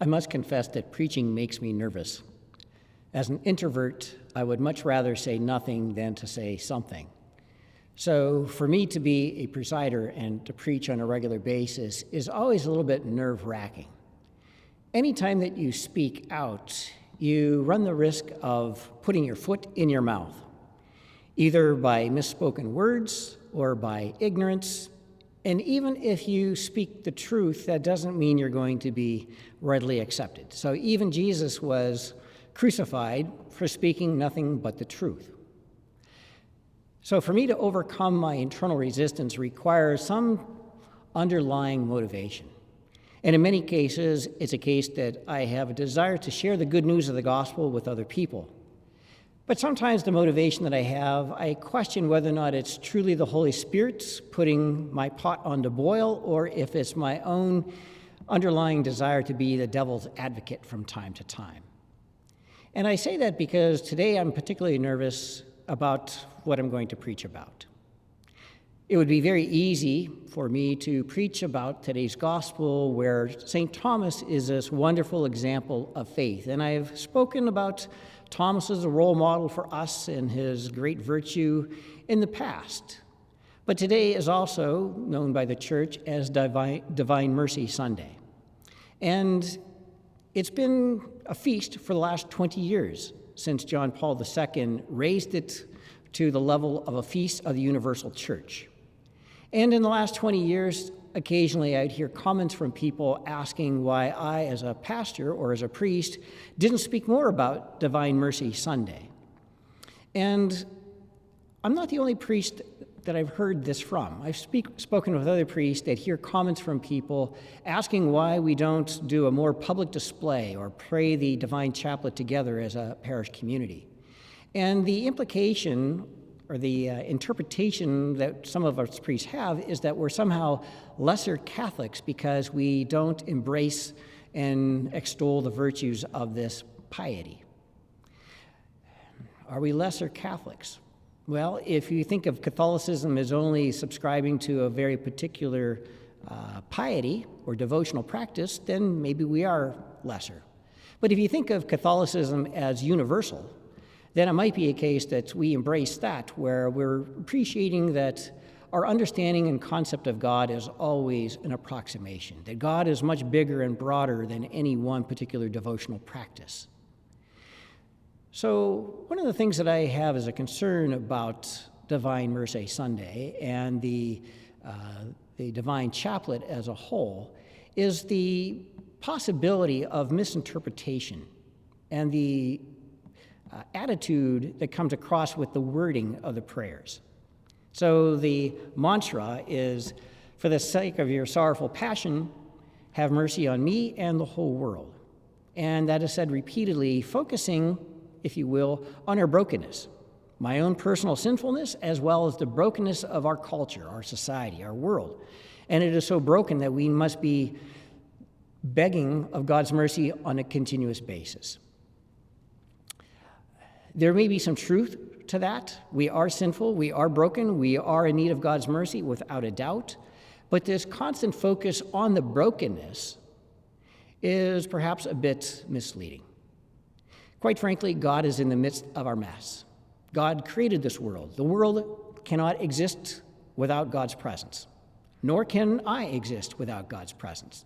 I must confess that preaching makes me nervous. As an introvert, I would much rather say nothing than to say something. So for me to be a presider and to preach on a regular basis is always a little bit nerve-wracking. Anytime that you speak out, you run the risk of putting your foot in your mouth, either by misspoken words or by ignorance. And even if you speak the truth, that doesn't mean you're going to be readily accepted. So even Jesus was crucified for speaking nothing but the truth. So for me to overcome my internal resistance requires some underlying motivation. And in many cases, it's a case that I have a desire to share the good news of the gospel with other people. But sometimes the motivation that I question whether or not it's truly the Holy Spirit putting my pot on to boil, or if it's my own underlying desire to be the devil's advocate from time to time. And I say that because today I'm particularly nervous about what I'm going to preach about. It would be very easy for me to preach about today's gospel, where St. Thomas is this wonderful example of faith. And I've spoken about Thomas as a role model for us and his great virtue in the past. But today is also known by the church as Divine Mercy Sunday. And it's been a feast for the last 20 years since John Paul II raised it to the level of a feast of the universal church. And in the last 20 years, occasionally I'd hear comments from people asking why I, as a pastor or as a priest, didn't speak more about Divine Mercy Sunday. And I'm not the only priest that I've heard this from. I've spoken with other priests that hear comments from people asking why we don't do a more public display or pray the Divine Chaplet together as a parish community. And the implication or the interpretation that some of us priests have is that we're somehow lesser Catholics because we don't embrace and extol the virtues of this piety. Are we lesser Catholics? Well, if you think of Catholicism as only subscribing to a very particular piety or devotional practice, then maybe we are lesser. But if you think of Catholicism as universal, then it might be a case that we embrace that, where we're appreciating that our understanding and concept of God is always an approximation, that God is much bigger and broader than any one particular devotional practice. So one of the things that I have as a concern about Divine Mercy Sunday and the Divine Chaplet as a whole is the possibility of misinterpretation and the attitude that comes across with the wording of the prayers. So the mantra is, for the sake of your sorrowful passion, have mercy on me and the whole world. And that is said repeatedly, focusing, if you will, on our brokenness, my own personal sinfulness, as well as the brokenness of our culture, our society, our world. And it is so broken that we must be begging of God's mercy on a continuous basis. There may be some truth to that. We are sinful, we are broken, we are in need of God's mercy without a doubt. But this constant focus on the brokenness is perhaps a bit misleading. Quite frankly, God is in the midst of our mess. God created this world. The world cannot exist without God's presence, nor can I exist without God's presence.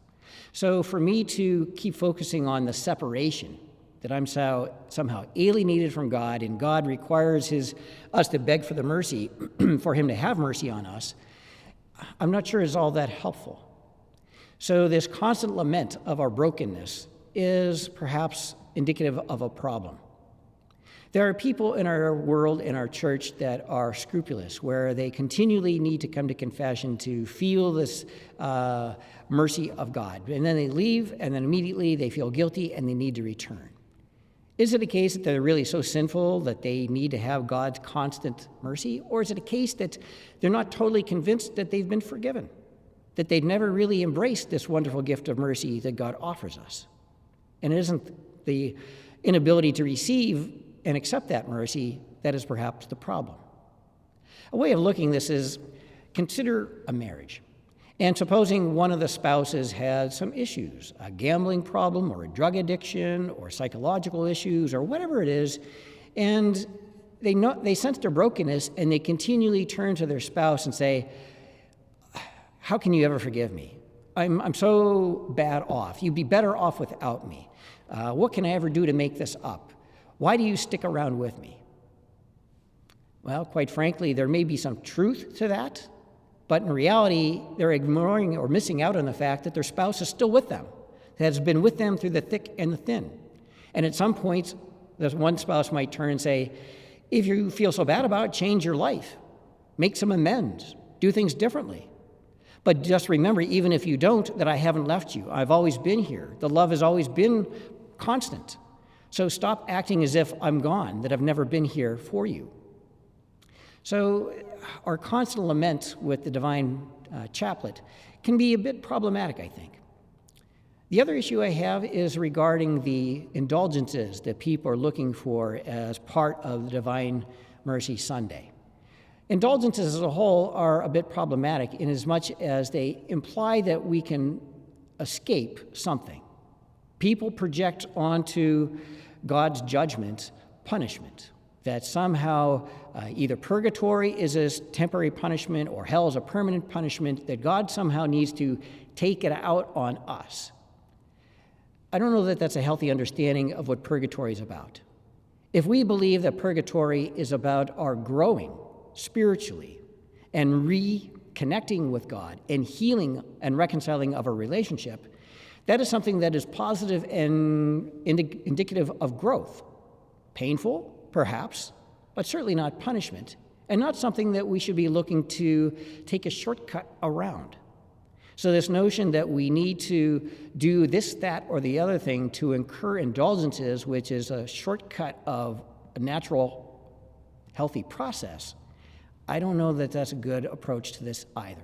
So for me to keep focusing on the separation, that I'm somehow alienated from God, and God requires us to beg for the mercy, for him to have mercy on us, I'm not sure is all that helpful. So this constant lament of our brokenness is perhaps indicative of a problem. There are people in our world, in our church, that are scrupulous, where they continually need to come to confession to feel this mercy of God. And then they leave, and then immediately they feel guilty, and they need to return. Is it a case that they're really so sinful that they need to have God's constant mercy? Or is it a case that they're not totally convinced that they've been forgiven, that they've never really embraced this wonderful gift of mercy that God offers us? And it isn't the inability to receive and accept that mercy that is perhaps the problem. A way of looking at this is, consider a marriage. And supposing one of the spouses has some issues, a gambling problem or a drug addiction or psychological issues or whatever it is, and they sense their brokenness and they continually turn to their spouse and say, how can you ever forgive me? I'm so bad off. You'd be better off without me. What can I ever do to make this up? Why do you stick around with me? Well, quite frankly, there may be some truth to that, but in reality, they're ignoring or missing out on the fact that their spouse is still with them, has been with them through the thick and the thin. And at some point, the one spouse might turn and say, if you feel so bad about it, change your life, make some amends, do things differently. But just remember, even if you don't, that I haven't left you. I've always been here. The love has always been constant. So stop acting as if I'm gone, that I've never been here for you. So our constant lament with the divine chaplet can be a bit problematic, I think. The other issue I have is regarding the indulgences that people are looking for as part of the Divine Mercy Sunday. Indulgences as a whole are a bit problematic in as much as they imply that we can escape something. People project onto God's judgment punishment, that somehow either purgatory is a temporary punishment or hell is a permanent punishment, that God somehow needs to take it out on us. I don't know that that's a healthy understanding of what purgatory is about. If we believe that purgatory is about our growing spiritually and reconnecting with God and healing and reconciling of our relationship, that is something that is positive and indicative of growth. Painful, perhaps, but certainly not punishment, and not something that we should be looking to take a shortcut around. So this notion that we need to do this, that, or the other thing to incur indulgences, which is a shortcut of a natural, healthy process, I don't know that that's a good approach to this either.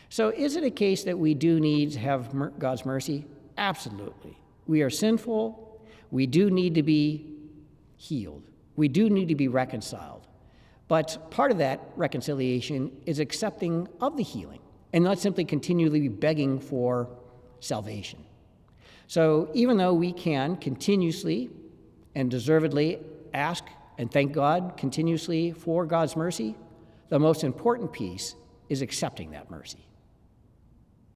So is it a case that we do need to have God's mercy? Absolutely. We are sinful. We do need to be healed. We do need to be reconciled. But part of that reconciliation is accepting of the healing and not simply continually begging for salvation. So even though we can continuously and deservedly ask and thank God continuously for God's mercy, the most important piece is accepting that mercy.